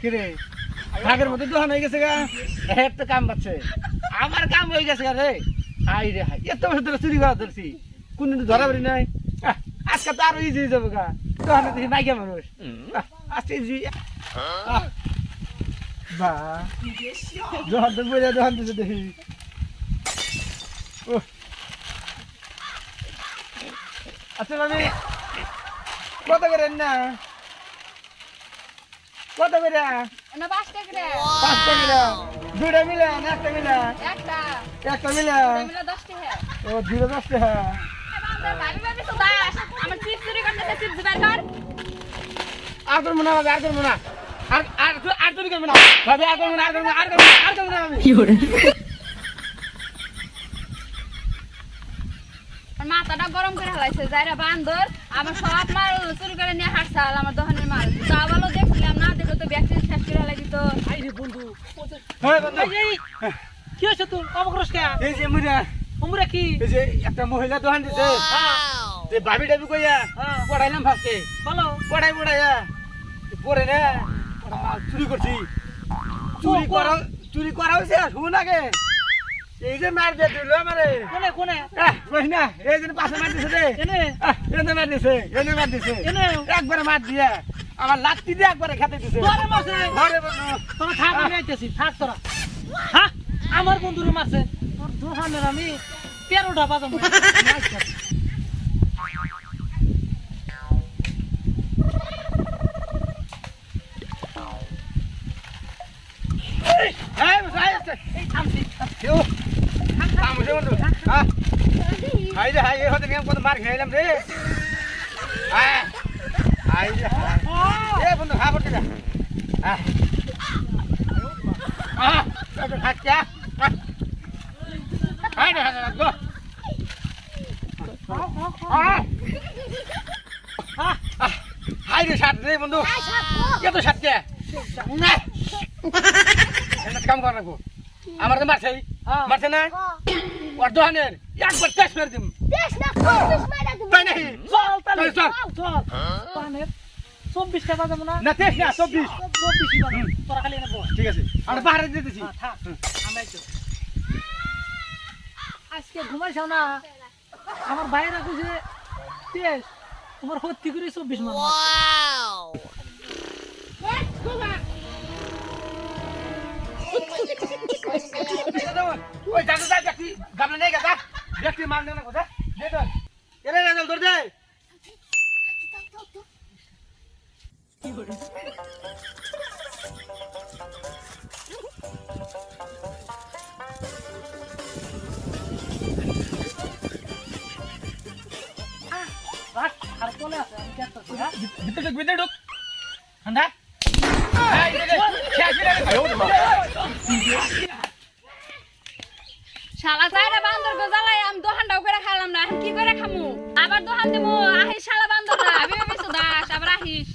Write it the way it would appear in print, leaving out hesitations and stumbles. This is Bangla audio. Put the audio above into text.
কিরে ভাগের মধ্যে দোহান হয়ে গেছে গা এর তো কাম পাচ্ছে আমার কাম হয়ে গেছে গা রে হাই রে হাই এত বছর ধরে চুরি করা ধরছি কোনদিন ধরা পারি নাই আজকে তো আরো ইজি হয়ে যাবে গা দোহানে দেখি মাইকা মানুষ আজকে ইজি বা দোহান তো বইয়া দোহান দিছে দেখি আচ্ছা ভাবি কত করেন না কত করে না 5 টাকা রে 5 টাকা দুইটা মিলে না একটা মিলে একটা মিলে মিলে 10 টাকা ও দুইটা 10 টাকা ভাবি ভাবি তো দাস আমার চিপস চুরি করতেছে চিপস বের কর আর করব না ভাবি আর করব না আর চুরি করব না ভাবি আর করব না আর করব না আর করব না আর করব না ভাবি কি করে মাথাটা গরম করে হালাইছে যাইরা বান্দর আমার সব মাল চুরি করে নিয়ে হাঁটছাল আমার দোকানের মাল তা ভালো দেখছিলাম না দেখো তো ব্যাগ শেষ করে হালাই দিত আই রে বন্ধু হ্যাঁ বন্ধু এই কি হইছে তুই অবগ্রস কে এই যে মুরা উমরা কি এই যে একটা মহিলা দোকান দিছে যে ভাবি ডাবি কইয়া পড়াইলাম ফাস্টে বলো পড়াইয়া পরে না মাল চুরি করছি চুরি করা হইছে শুন আগে এই যে মার দে দিল আমারে কোনে কোনে মহিনা এই যে পাশে মার দিছে রে এনে এনে মার দিছে এনে একবার মার দিয়া আমার লাত্তি দিয়ে একবারে খেতে দিছে তোরে মারছে ঘরে বন্ধু তোরা থাক আমি আইতেছি থাক তোরা হ্যাঁ আমার বন্ধুরে মারছে তোর দোকানের আমি 13টা বাজাবো এই থামছি কেউ থামছে বন্ধু হ্যাঁ হাই রে হাই এ হতে নিয়ম কত মার খেলাম রে হাই রে এ বন্ধু হ্যাঁ বলতে যা খাচ্ছা হাই রে গো হাই রে সাত রে বন্ধু এত সাতকে না এটা কাম কর রাখো আমার তো মারছে না ওর দোকানের একবার টেস্ট মেরে দিম তাই নাকি চল তাহলে চল চল পানের 24টা বাজাবো না না টেস্ট না 24 24ই বাজাবো তোরা খালি এনে বল ঠিক আছে আমরা বাইরে যেতেছি থাক আমরা আইতো আজকে ঘুমাইছাও না আমার বাইরে কইছে তেজ তোমার হত্যি করে 24 মাস ওই দাদা দাদা ব্যক্তি গাবলে নেই গাদা ব্যক্তি মাল না কথা দে তো এরে না ধর দে আর চলে আসে আমি দেখতেছি হ্যাঁ ভিতরে ঢুক ঠান্ডা শালা যাইরা বান্দর গজালাই আমি দোকানটাও করে খাইলাম না এখন কি করে খামু আবার দোকান দেবো আহিস শালা বান্দররা আমি ভেবেছো দাস আবার আহিস